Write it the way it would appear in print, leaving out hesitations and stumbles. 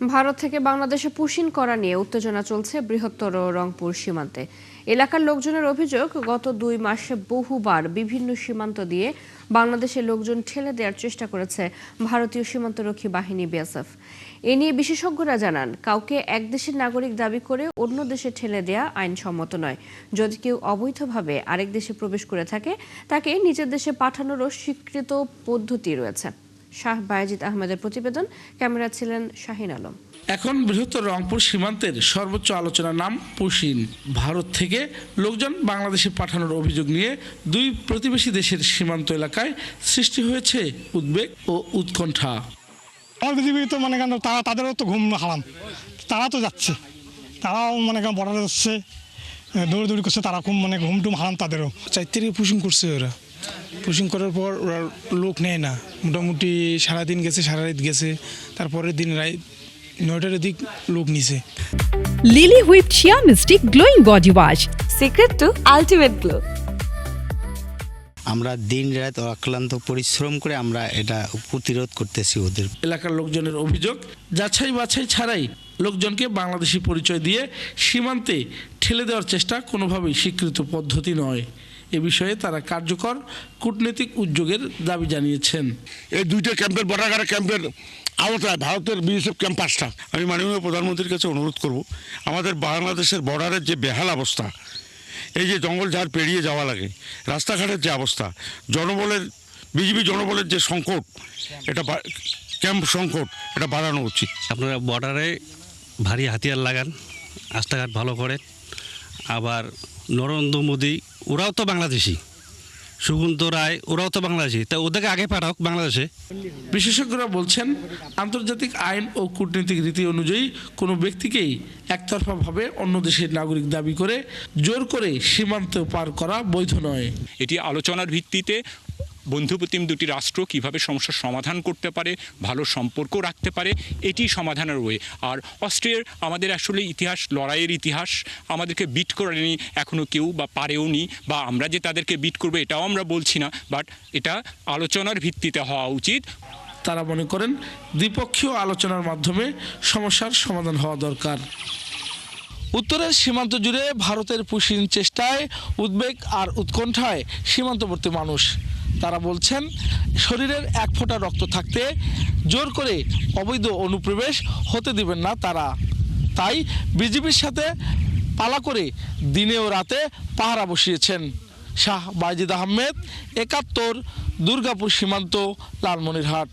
ভারত থেকে বাংলাদেশে পুশিন করা নিয়ে উত্তেজনা চলছে বৃহত্তর রংপুর সীমান্তে। এলাকার লোকজনের অভিযোগ, গত 2 মাসে বহুবার বিভিন্ন সীমান্ত দিয়ে বাংলাদেশের লোকজন ঠেলে দেওয়ার চেষ্টা করেছে ভারতীয় সীমান্তরক্ষী বাহিনী বিএসএফ। এ নিয়ে বিশেষজ্ঞরা জানান, কাউকে এক দেশের নাগরিক দাবি করে অন্য দেশে ঠেলে দেয়া আইনসম্মত নয়। যদি কেউ অবৈধভাবে আরেক দেশে প্রবেশ করে থাকে, তাকে নিজের দেশে পাঠানোরও স্বীকৃত পদ্ধতি রয়েছে। শাহ বায়েজিদ আহমেদের প্রতিবেদন, ক্যামেরা ছিলেন শাহিন আলম। এখন বৃহত্তর রংপুর সীমান্তের সর্বোচ্চ আলোচনার নাম পুশিন। ভারত থেকে লোকজন বাংলাদেশে পাঠানোর অভিযোগ নিয়ে 2 প্রতিবেশী দেশের সীমান্ত এলাকায় সৃষ্টি হয়েছে উদ্বেগ ও উৎকণ্ঠা। আমার পৃথিবী তো তাদেরও তো ঘুম হারাম, তারা তো যাচ্ছে, তারাও বর্ডারে যাচ্ছে, দৌড়ি করছে, তারা খুব ঘুম টুম হারাম তাদেরও। 4 তারিখে পুশিং করছে ওরা। পুশিং করার পর ওরা লোক নেয় না, মোটামুটি সারাদিন গেছে, সারা রাত গেছে, তারপরের দিন রাত 9টার দিক লোক নিছে। Lily whipped shea mystic glowing body wash, secret to ultimate glow. আমরা দিন রাত অক্লান্ত পরিশ্রম করে আমরা এটা প্রতিরোধ করতেছি ওদের। এলাকার লোকজনের অভিযোগ, যাচাই বাছাই ছাড়াই লোকজনকে বাংলাদেশি পরিচয় দিয়ে সীমান্তে ঠেলে দেওয়ার চেষ্টা কোনোভাবেই স্বীকৃত পদ্ধতি নয়। এ বিষয়ে তারা কার্যকর কূটনৈতিক উদ্যোগের দাবি জানিয়েছেন। এই 2টা ক্যাম্পের বর্ডার ক্যাম্পের আওতায় ভারতের বিএসএফ ক্যাম্প 5টা। আমি মাননীয় প্রধানমন্ত্রীর কাছে অনুরোধ করব, আমাদের বাংলাদেশের বর্ডারের যে বেহাল অবস্থা, এই যে জঙ্গল ঝাড় পেরিয়ে যাওয়া লাগে, রাস্তাঘাটের যে অবস্থা, জনবলের বিজিবি জনবলের যে সংকট, এটা ক্যাম্প সংকট, এটা বাড়ানো উচিত। আপনারা বর্ডারে ভারী হাতিয়ার লাগান, রাস্তাঘাট ভালো করেন। আবার নরেন্দ্র মোদী ওরাও তো বাংলাদেশি, সুগন্ত রায় ওরাও তো বাংলাদেশি, তা ওদেরকে আগে পাঠাক বাংলাদেশে। বিশেষজ্ঞরা বলছেন, আন্তর্জাতিক আইন ও কূটনৈতিক রীতি অনুযায়ী কোনো ব্যক্তিকেই একতরফাভাবে অন্য দেশের নাগরিক দাবি করে জোর করে সীমান্ত পার করা বৈধ নয়। এটি আলোচনার ভিত্তিতে বন্ধুপ্রতিম 2টি রাষ্ট্র কিভাবে সমস্যার সমাধান করতে পারে, ভালো সম্পর্ক রাখতে পারে, এটি সমাধানের ওয়ে। আর অস্ট্রিয়ার আমাদের আসলে ইতিহাস, লড়াইয়ের ইতিহাস, আমাদেরকে বিট করেনি এখনও কেউ, বা পারেও নি, বা আমরা যে তাদেরকে বিট করবো এটাও আমরা বলছি না, বাট এটা আলোচনার ভিত্তিতে হওয়া উচিত। তারা মনে করেন, দ্বিপক্ষীয় আলোচনার মাধ্যমে সমস্যার সমাধান হওয়া দরকার। উত্তরের সীমান্ত জুড়ে ভারতের পুশিন চেষ্টায় উদ্বেগ আর উৎকণ্ঠায় সীমান্তবর্তী মানুষ। তারা বলছেন, শরীরের 1 ফোঁটা রক্ত থাকতে জোর করে অবৈধ অনুপ্রবেশ হতে দিবেন না তারা। তাই বিজিবির সাথে পালা করে দিনে ও রাতে পাহারা বসিয়েছেন। শাহ বায়েজিদ আহমেদ, 71, দুর্গাপুর সীমান্ত, লালমনিরহাট।